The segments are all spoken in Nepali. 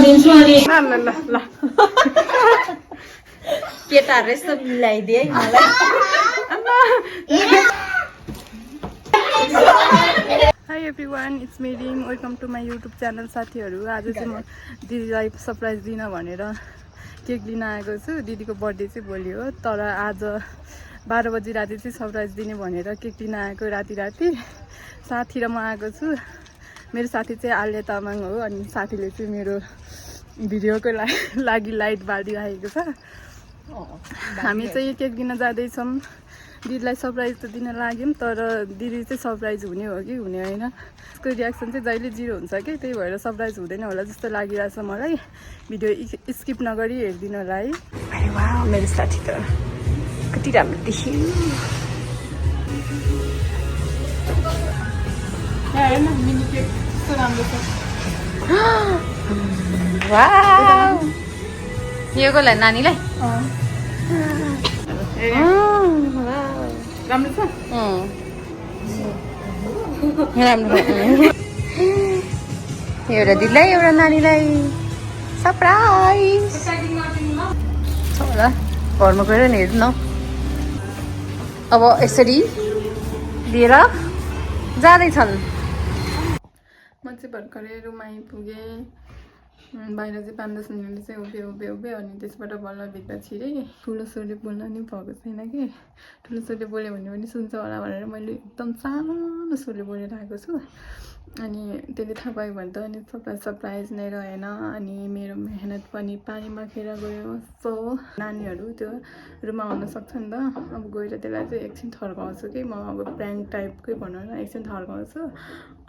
दिन्छु अनि ल ल ल ल केटाहरु यस्तो मिलाइदिए है मलाई हाई एभ्रिवान इट्स मी रिङ welcome to my YouTube channel साथीहरू आज चाहिँ म दिदीलाई सरप्राइज दिन भनेर केक लिन आएको छु दिदीको बर्थडे चाहिँ भोलि हो तर आज 12 बजी राति चाहिँ सरप्राइज दिने भनेर केक लिन आएको राति साथी र म आएको छु मेरो साथी चाहिँ आल्या तामाङ हो अनि साथीले चाहिँ मेरो भिडियोको लागि लाइट बालिरहेको छ हामी चाहिँ केक दिन जाँदैछौँ दिदीलाई सरप्राइज त दिन लाग्यौँ तर दिदी चाहिँ सरप्राइज हुने हो कि हुने होइन त्यसको रियाक्सन चाहिँ जहिले 0 हुन्छ कि त्यही भएर सरप्राइज हुँदैन होला जस्तो लागिरहेछ मलाई भिडियो स्किप नगरी हेरिदिनु होला है अरे वाह मेरो साथी त कति राम्रो देखियो हेर्न मिनी केक कस्तो राम्रो छ वाउ यो को लागि नानीलाई राम्रो छ राम्रो एउटा दिदीलाई एउटा नानीलाई सरप्राइज होला घरमा गएर नि हेर्नु न अब यसरी लिएर जाँदैछन् म चाहिँ भर्खरै रुम आइपुगेँ बाहिर चाहिँ 5-10 मिनट चाहिँ उभे अनि त्यसबाट बल्ल भित्र छिरेँ ठुलो स्वरले बोल्न नि भएको छैन कि ठुलो स्वरले बोल्यो भने पनि सुन्छ होला भनेर मैले एकदम सानो स्वरले बोलेर आएको छु अनि त्यसले थाहा पायो भने त अनि सरप्राइज नै रहेन अनि मेरो मेहनत पनि पानीमा खेर गयो सो नानीहरू त्यो रुममा आउन सक्छ नि त अब गएर त्यसलाई चाहिँ एकछिन थर्काउँछु कि म अब प्र्याङ्क टाइपकै भनौँ न एकछिन थर्काउँछु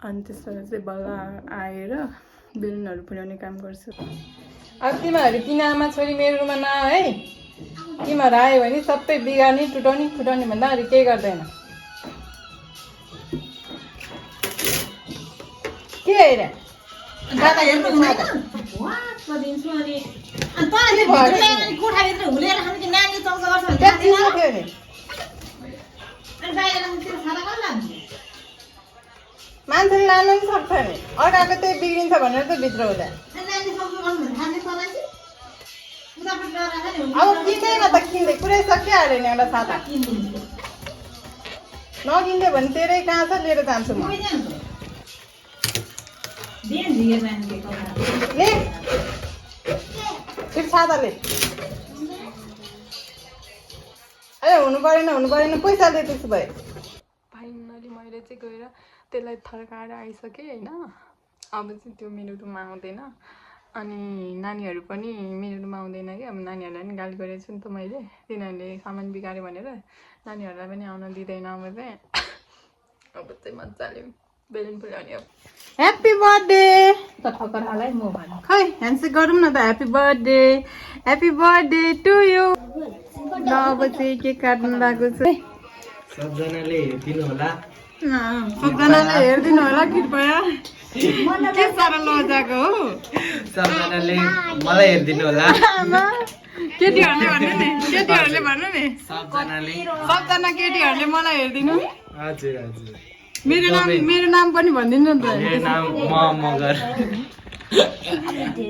अनि त्यसबाट चाहिँ बल्ल आएर बेलुनहरू फुलाउने काम गर्छु अब तिमीहरू किन आमा छोरी मेरो रुममा नआऊ है तिमीहरू आयो भने सबै बिगार्ने टुटाउने फुटाउने भन्दा अरू केही गर्दैन के हेर दादा हेर्नु माता दिन्छु अनि कोठाभित्र हुलेर खानु कि नानी चौका गर्छ भने मान्छेले लानु पनि सक्छ नि अर्काको त्यही बिग्रिन्छ भनेर त भित्र हुँदा अब किन्दैन त किन्दै पुरै सकिहाल्यो नि एउटा छाता नकिन्दै भने तेरै कहाँ छ लिएर जान्छु म ले फेरि छाता ले ए हुनु परेन पैसा ले त्यसो भए फाइनली मैले चाहिँ गएर त्यसलाई थर्काएर आइसकेँ होइन अब चाहिँ त्यो मेरो रुममा आउँदैन अनि नानीहरू पनि मेरो रुममा आउँदैन कि अब नानीहरूलाई पनि गाली गरेको छु नि त मैले तिनीहरूले सामान बिगाऱ्यो भनेर नानीहरूलाई पनि आउन दिँदैन अब चाहिँ मजाले बेलुन फुलाउने अब ह्याप्पी बर्थडे त ठक्कर हालै म भन्नु खै ह्यान्डसेक गरौँ न त ह्याप्पी बर्थडे टु यु ल अब चाहिँ केक काट्नु लागेको छु सबजनाले हेरिदिनु होला सबजनाले हेरिदिनु होला कृपया के साह्रो लजाको हो सबजनाले मलाई हेरिदिनु होला केटीहरूले भन्नु नि सबजना केटीहरूले मलाई हेरिदिनु हजुर हजुर मेरो नाम पनि भनिदिनु नि त मेरो नाम मगर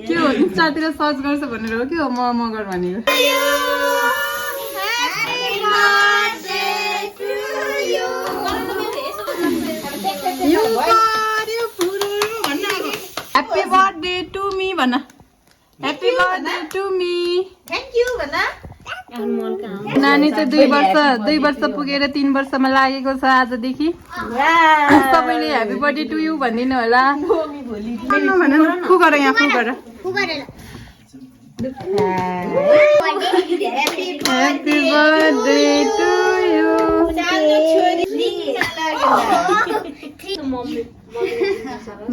के हो इन्स्टातिर सर्च गर्छ भनेर हो के हो मगर भनेको ह्याप्पी बर्थडे टु मी भन happy birthday to me thank you भन्न नानी चाहिँ 2 वर्ष पुगेर 3 वर्षमा लागेको छ आजदेखि सबैले ह्याप्पी बर्थडे टु यु भनिदिनु होला फु गर यहाँ फु गर ह्याप्पी बर्थडे टु यु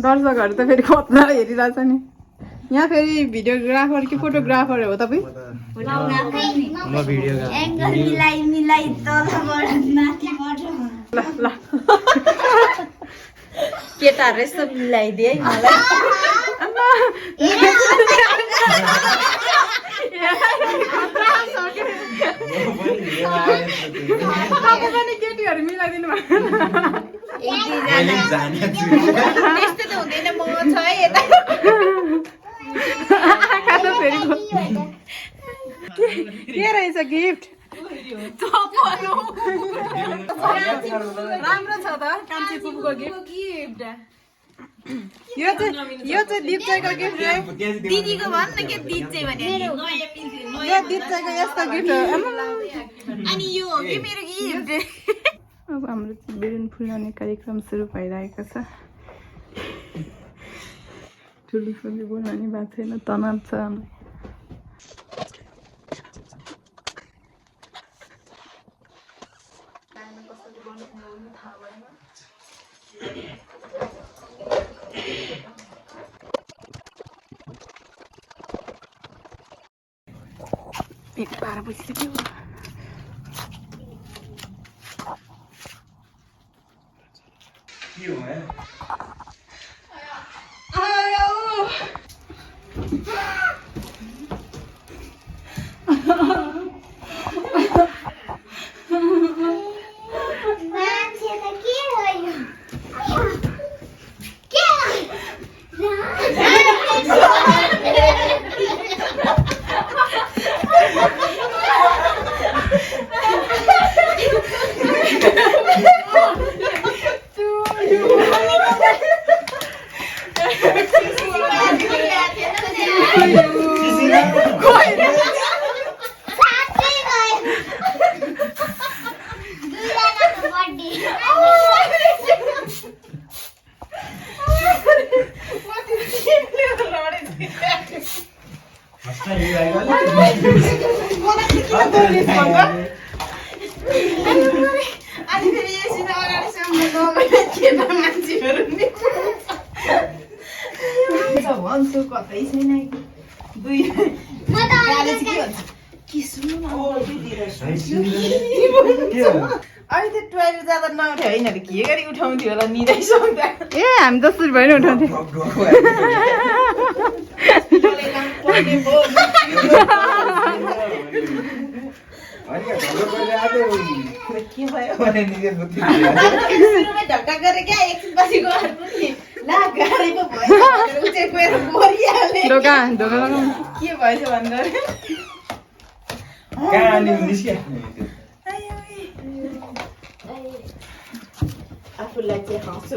दर्शकहरू त फेरि कत्ला हेरिरहेछ नि यहाँ फेरि भिडियोग्राफर कि फोटोग्राफर हो तपाईँ म भिडियो ल केटाहरु यस्तो मिलाइदिए है मलाई केटीहरु मिलाइदिनु त्यस्तो त हुँदैन म छ है यता आँखा त फेरि के रहेछ गिफ्ट राम्रो छ त कान्छी फुपूको गिफ्ट यो चाहिँ दिप्चैको गिफ्ट रे दिदीको भन् न के दिदी भने यो दिप्चैको यस्तो गिफ्ट हो अनि यो हो कि मेरो गिफ्ट अब हाम्रो बेलुन फुलाउने कार्यक्रम सुरु भइरहेको छ ठुलो ठुलो बोलाउने भएको छैन तनाव छ हाम्रो एक 12 बजिसक्यो भन्छु कतै छैन दुई अहिले त टोइलेट जाँदा नउठ्यो होइन के गरी उठाउँथ्यो होला निदाइसक्दा ए हामी जसरी भयो नि उठाउँथ्यो ढक्का गरेर क्या एकछिन पछि गएर ला गाडी पो भयो उचेर बोरिहाले ढोका के भएछ भनेर आफूलाई चाहिँ हाँसु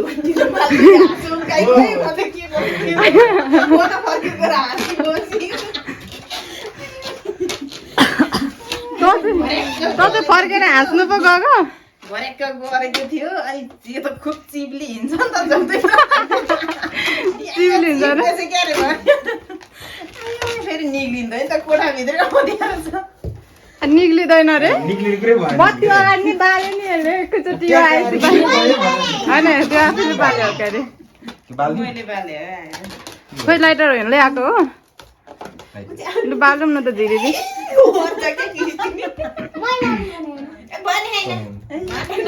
तपाईँ फर्केर हाँस्नु पो गएको भरेक्क गरेको थियो अनि यो त खुब चिप्ली हिँड्छ नि त जम्दै चिप्ली हिँड्छ फेरि निक्लिँदैन त कोठाभित्रै आउँदैछ निक्लिँदैन रे बत्ती अगाडि नि बाल्यो नि यसले एकैचोटि यो आएपछि होइन त्यो आफूले बाल्यो हो क्या अरे मैले बाल्यो खोइ लाइटर होइन ल्याएको हो लु बालौँ न त धीरे धीरे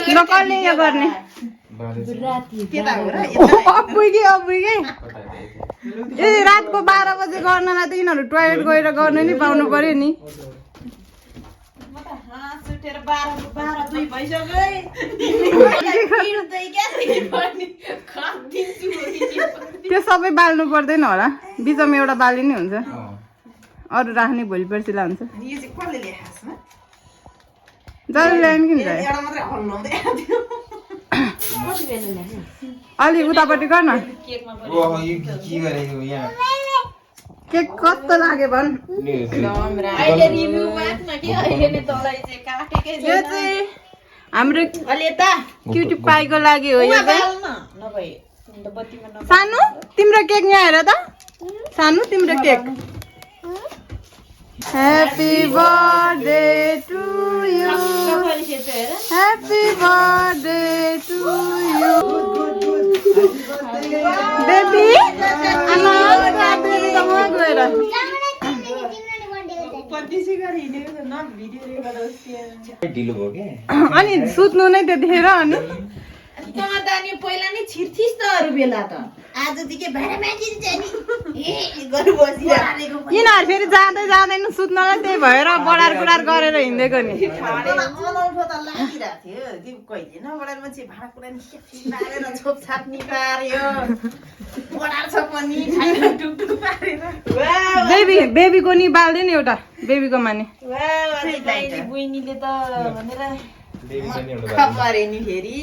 ल कसले यो गर्ने ए रातको 12 बजे गर्नलाई त यिनीहरू टोयलेट गएर गर्नु नि पाउनु पर्यो नि त्यो सबै बाल्नु पर्दैन होला बिचमा एउटा बाली नै हुन्छ अरू राख्ने भोलि पर्सिलाई हुन्छ जहिले ल्यायो किन अलि उतापट्टि गर न केक कस्तो लाग्यो भन् हाम्रो क्युटी पाईको लागि हो यो सानो तिम्रो केक यहाँ हेर त सानो तिम्रो cake Happy birthday to you. Happy birthday to you. Baby, अनि सुत्नु नै त्यतिखेर अनि पहिला नै छिर्थिस् त अरू बेला त आजदेखि भाडा मागिन्छ नि ए गरु बसिरहेको यिनीहरू फेरि जाँदै जाँदैन सुत्नलाई त्यही भएर बडार कुडार गरेर हिँडेको नि अनौठो त लागिरहेको थियो त्यो कहिले नबडार मान्छे भाडा कुरा नि पारेर छोपछाप नि पार्यो बडार छ पनि टुकटुक पारेर बेबीको नि बाल्दै नि एउटा बेबीको माने बुइनीले त भनेर खपारे नि फेरि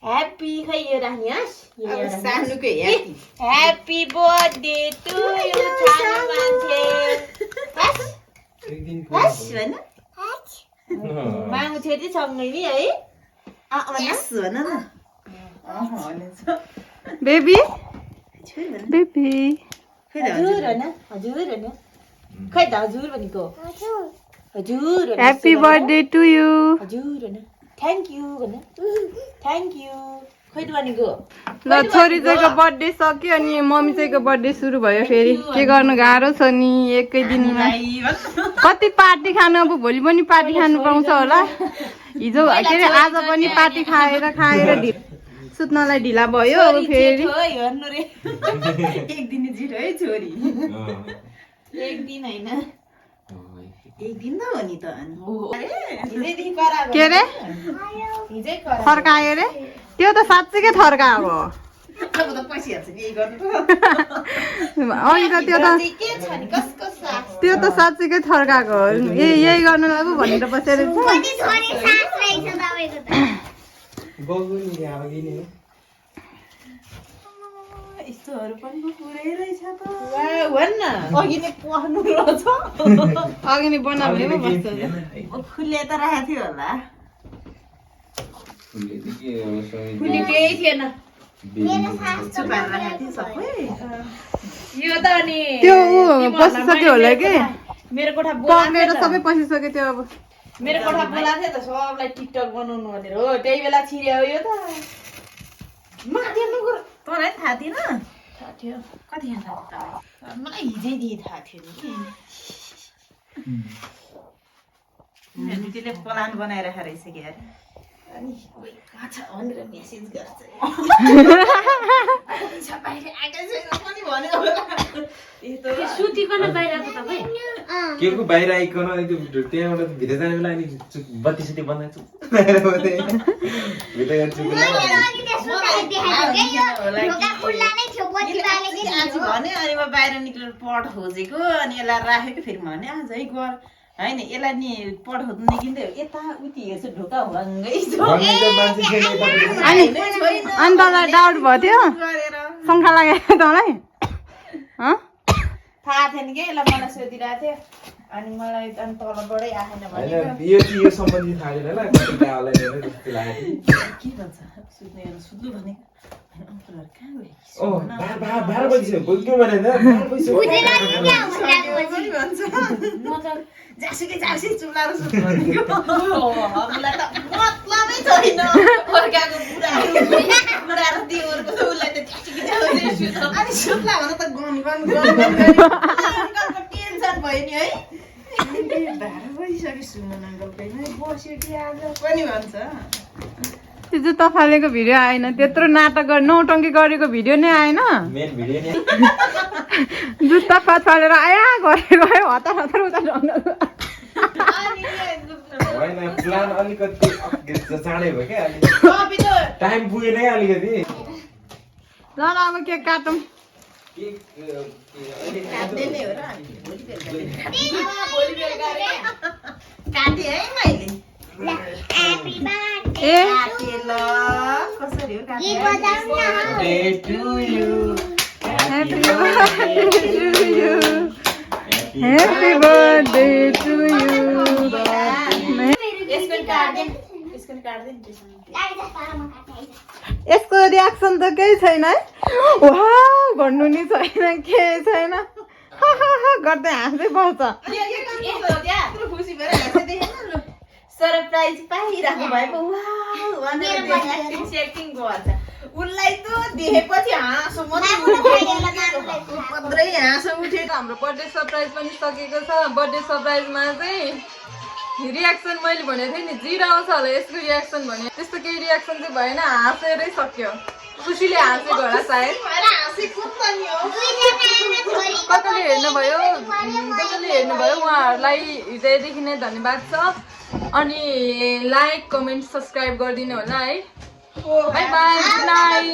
ह्याप्पी खै यो राख्ने सानुको ह्याप्पी बर्थडे टु यु सानो मान्छे मागु छोरी सँगै नि है भन न बेबी बेबी हजुर होइन खै त हजुर भनेको हजुर ह्याप्पी बर्थडे टु यु हजुर होइन थ्याङ्क यू भन थ्याङ्क यू खै त भनेको ल छोरी चाहिँको बर्थडे सक्यो अनि मम्मी चाहिँको बर्थडे सुरु भयो फेरि के गर्नु गाह्रो छ नि एकै दिनमा कति पार्टी खानु अब भोलि पनि पार्टी खानु पाउँछ होला हिजो के अरे आज पनि पार्टी खाएर सुत्नलाई ढिला भयो अब फेरि हेर्नु रे एक दिन छिटो है छोरी एक दिन होइन एक दिन त हो नि त के अरे थर्कायो रे त्यो त साँच्चीकै थर्कायो अब त पैसा के गर्नु अघि त त्यो त साँच्चीकै थर्काएको हो यही गर्नुलाई पो भनेर बसेर यस्तोहरू पनि पुरै रहेछ त भन्न अघि नै पढ्नु रहेछ अघि नै बनाउने पो बस्छ फुलले त राखेको थियो होला फुली केही थिएन छुपाएर राखेको थियो सबै यो त अनि त्यो बसिसक्यो होला कि मेरो कोठा पक्रेर सबै पसिसक्यो त्यो अब मेरो कोठा बोलाएको थियो त सबलाई टिकटक बनाउनु भनेर हो त्यही बेला छिर्यो यो त तँलाई थाहा थिएन थाहा थियो कतिखेर थाहा थियो मलाई हिजैदेखि थाहा थियो नि त्यसले प्लान बनाइराखेको रहेछ कि अरे अनि कहाँ छ भनेर मेसेज गर्छ सुतिकन बाहिर आएको तपाईँ के को बाहिर आइकन त्यहाँबाट भित्र जाने बेला अनि बत्ती सुत्ती बनाएको भने अनि म बाहिर निक्लेर पट खोजेको अनि यसलाई राखेको फेरि भने आज है गर होइन यसलाई नि पट खोज्नु निकिँदै यता उति हेर्छु ढोका हुँदै अनि तँलाई डाउट भयो थियो शङ्का लागेको तँलाई थाहा थिएन कि यसलाई मलाई सोधिरहेको थियो अनि मलाई अनि तलबाटै आएन भने यो सम्बन्धी थाहा छैन होला कति गाउँलाई जस्तो लाग्यो के भन्छ सुत्नु भनेको अङ्कलहरू कहाँ गयो ओ 12 बजी बोल्नु भने त 12 बजी जासुकै जासु चुलाएर सुत्नु भनेको हामीलाई त मतलबै छैन फर्काएको बुढाहरू दियोहरूको त उसलाई त जासुकै जासु सुत्छ अनि सुत्ला भने त गन अङ्कलको टेन्सन भयो नि है 12 बजिसक्यो सुमन अङ्कल कहिले बस्यो कि आज पनि भन्छ त्यो जुत्ता फालेको भिडियो आएन त्यत्रो नाटक नौटङ्की गरेको भिडियो नै आएन मेन भिडियो नै जुत्ता फालेर आया गरेको है हतार हतार उता होइन प्लान अलिकति चाँडै भयो क्या टाइम पुगेन क्या अलिकति ल अब केक काटौँ काटे है मैले Happy birthday to you. Happy birthday to you. Happy birthday to you. यसको रियाक्सन त केही छैन है वाउ भन्नु नि छैन के छैन गर्दै हाँस्दै पाउँछ सरप्राइज पाइराख्नु भएको वाउ भनेर एक्टिङ गर्छ उनलाई त देखेपछि हाँसो मात्रै हाँसो उठ्यो हाम्रो बर्थडे सरप्राइज पनि सकेको छ बर्थडे सरप्राइजमा चाहिँ रियाक्सन मैले भनेको थिएँ नि जिरो आउँछ होला यसको रियाक्सन भने त्यस्तो केही रियाक्सन चाहिँ भएन हाँसेरै सक्यो खुसीले हाँसेको होला सायद कताले हेर्नुभयो उहाँहरूलाई हृदयदेखि नै धन्यवाद छ अनि लाइक कमेन्ट सब्सक्राइब गरिदिनु होला है बाई बाई गुड नाइट